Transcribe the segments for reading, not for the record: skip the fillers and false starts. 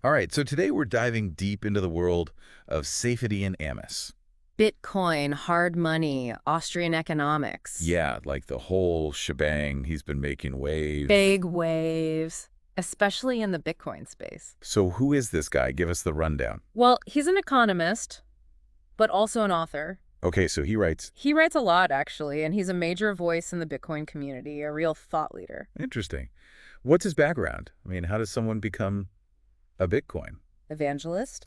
All right, so today we're diving deep into the world of Saifedean Ammous. Bitcoin, hard money, Austrian economics. Yeah, like the whole shebang. He's been making waves. Big waves, especially in the Bitcoin space. So who is this guy? Give us the rundown. Well, he's an economist, but also an author. Okay, so he writes, He writes a lot, actually, and he's a major voice in the Bitcoin community, a real thought leader. interesting. What's his background? I mean, how does someone become a Bitcoin? Evangelist.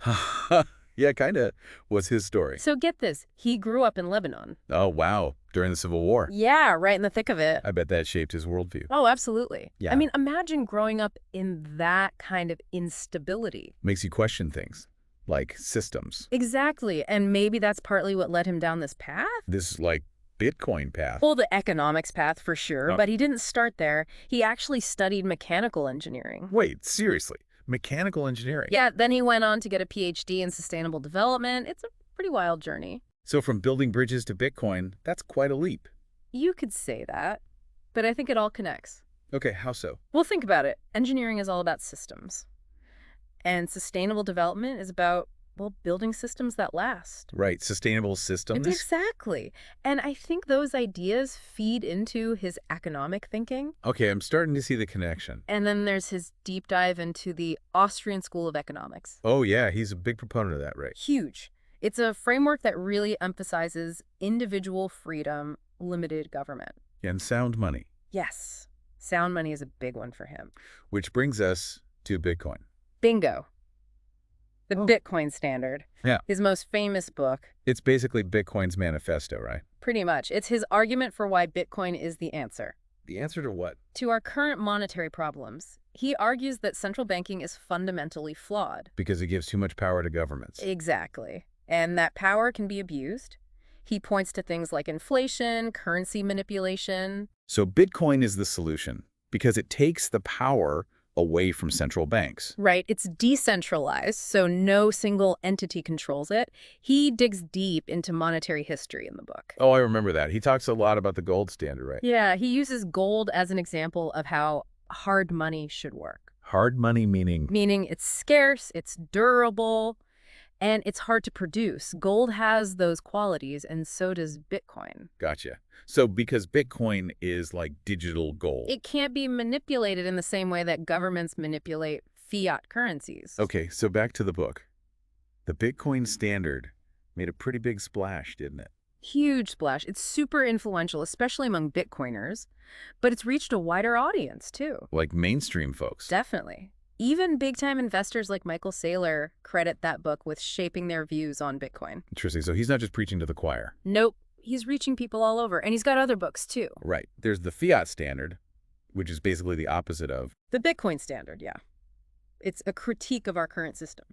Yeah, kind of. What's his story? So get this, he grew up in Lebanon. Oh, wow. During the Civil War. Yeah, right in the thick of it. I bet that shaped his worldview. Oh, absolutely. Yeah. I mean, imagine growing up in that kind of instability. Makes you question things, like systems. Exactly. And maybe that's partly what led him down this path. This, like, Bitcoin path. Well, the economics path for sure, Oh. but he didn't start there. He actually studied mechanical engineering. Wait, seriously? Mechanical engineering? Yeah, then he went on to get a PhD in sustainable development. It's a pretty wild journey. So from building bridges to Bitcoin, that's quite a leap. You could say that, but I think it all connects. Okay, how so? Well, think about it. Engineering is all about systems. And sustainable development is about, well, building systems that last. Right, sustainable systems? Exactly. And I think those ideas feed into his economic thinking. Okay, I'm starting to see the connection. And then there's his deep dive into the Austrian School of Economics. Oh yeah, he's a big proponent of that, right? Huge. It's a framework that really emphasizes individual freedom, limited government. And sound money. Yes, sound money is a big one for him. Which brings us to Bitcoin. Bingo. The Oh. Bitcoin Standard. Yeah. His most famous book. It's basically Bitcoin's manifesto, right? Pretty much. It's his argument for why Bitcoin is the answer The answer to what? to our current monetary problems. He argues that central banking is fundamentally flawed. Because it gives too much power to governments. Exactly. And that power can be abused. He points to things like inflation, currency manipulation. So Bitcoin is the solution because it takes the power away from central banks. Right, it's decentralized, so no single entity controls it. He digs deep into monetary history in the book. Oh, I remember that. He talks a lot about the gold standard, right? Yeah, he uses gold as an example of how hard money should work. Hard money meaning? Meaning it's scarce, it's durable, and it's hard to produce. Gold has those qualities, and so does Bitcoin. Gotcha. So because Bitcoin is like digital gold. It can't be manipulated in the same way that governments manipulate fiat currencies. Okay, so back to the book. The Bitcoin Standard made a pretty big splash, didn't it? Huge splash. It's super influential, especially among Bitcoiners, but it's reached a wider audience, too. Like mainstream folks. Definitely. Even big-time investors like Michael Saylor credit that book with shaping their views on Bitcoin. Interesting. So he's not just preaching to the choir. Nope. He's reaching people all over, and he's got other books, too. Right. There's the Fiat Standard, which is basically the opposite of. The Bitcoin Standard, yeah. It's a critique of our current system.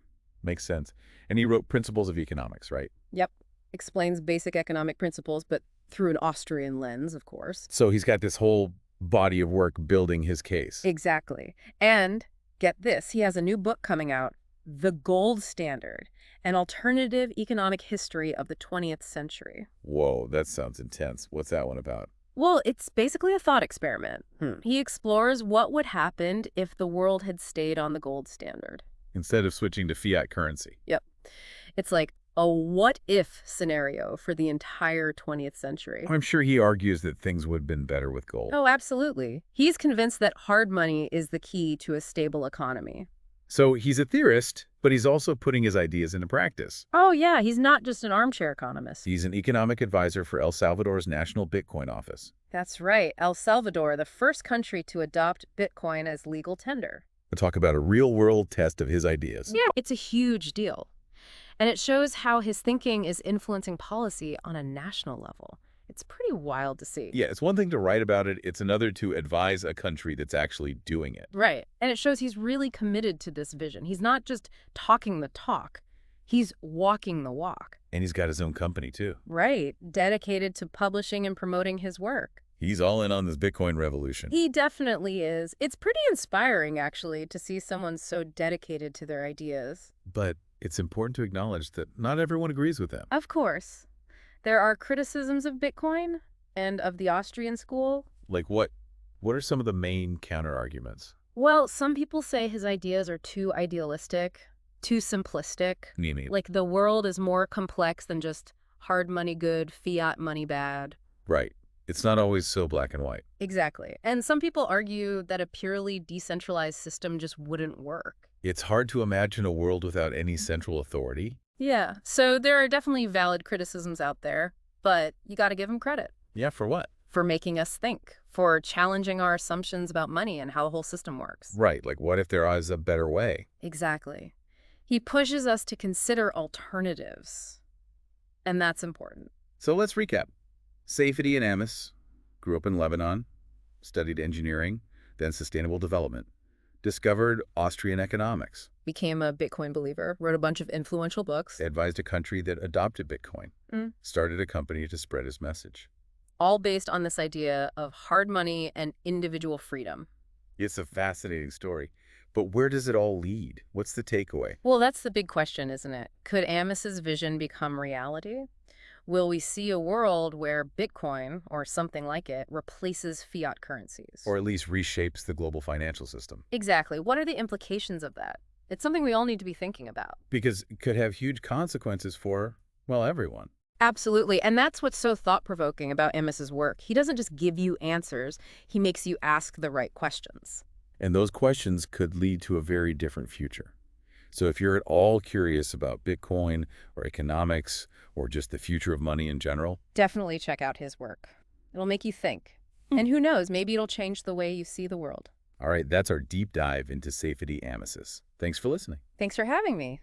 Makes sense. And he wrote Principles of Economics, right? Yep. Explains basic economic principles, but through an Austrian lens, of course. So he's got this whole body of work building his case. Exactly. And get this, he has a new book coming out, The Gold Standard, an alternative economic history of the 20th century. Whoa, that sounds intense. What's that one about? Well, it's basically a thought experiment. He explores what would happen if the world had stayed on the gold standard. Instead of switching to fiat currency. Yep. It's like a what-if scenario for the entire 20th century. I'm sure he argues that things would have been better with gold. Oh, absolutely. He's convinced that hard money is the key to a stable economy. So he's a theorist, but he's also putting his ideas into practice. Oh, yeah, he's not just an armchair economist. He's an economic advisor for El Salvador's National Bitcoin Office. That's right. El Salvador, the first country to adopt Bitcoin as legal tender. We'll talk about a real-world test of his ideas. Yeah, it's a huge deal. And it shows how his thinking is influencing policy on a national level. It's pretty wild to see. Yeah, it's one thing to write about it. It's another to advise a country that's actually doing it. Right. And it shows he's really committed to this vision. He's not just talking the talk. He's walking the walk. And he's got his own company, too. Right. Dedicated to publishing and promoting his work. He's all in on this Bitcoin revolution. He definitely is. It's pretty inspiring, actually, to see someone so dedicated to their ideas. But it's important to acknowledge that not everyone agrees with him. Of course. There are criticisms of Bitcoin and of the Austrian school. Like what? What are some of the main counter-arguments? Well, some people say his ideas are too idealistic, too simplistic. Meaning, Like the world is more complex than just hard money good, fiat money bad. right. It's not always so black and white. Exactly. And some people argue that a purely decentralized system just wouldn't work. It's hard to imagine a world without any central authority. Yeah, so there are definitely valid criticisms out there, but you got to give him credit Yeah, for what? for making us think, for challenging our assumptions about money and how the whole system works. Right, like what if there is a better way? Exactly. He pushes us to consider alternatives, and that's important. So let's recap. Saifedean Ammous grew up in Lebanon, studied engineering, then sustainable development, discovered Austrian economics, Became a Bitcoin believer, wrote a bunch of influential books, advised a country that adopted Bitcoin, Mm. started a company to spread his message. all based on this idea of hard money and individual freedom. It's a fascinating story. But where does it all lead? What's the takeaway? Well, that's the big question, isn't it? Could Amos's vision become reality? Will we see a world where Bitcoin, or something like it, replaces fiat currencies? Or at least reshapes the global financial system? Exactly. What are the implications of that? It's something we all need to be thinking about. Because it could have huge consequences for, well, everyone. Absolutely. And that's what's so thought-provoking about Amos's work. He doesn't just give you answers, he makes you ask the right questions. And those questions could lead to a very different future. So if you're at all curious about Bitcoin or economics or just the future of money in general, Definitely check out his work. It'll make you think. And who knows, maybe it'll change the way you see the world. all right, that's our deep dive into Saifedean Ammous. Thanks for listening. Thanks for having me.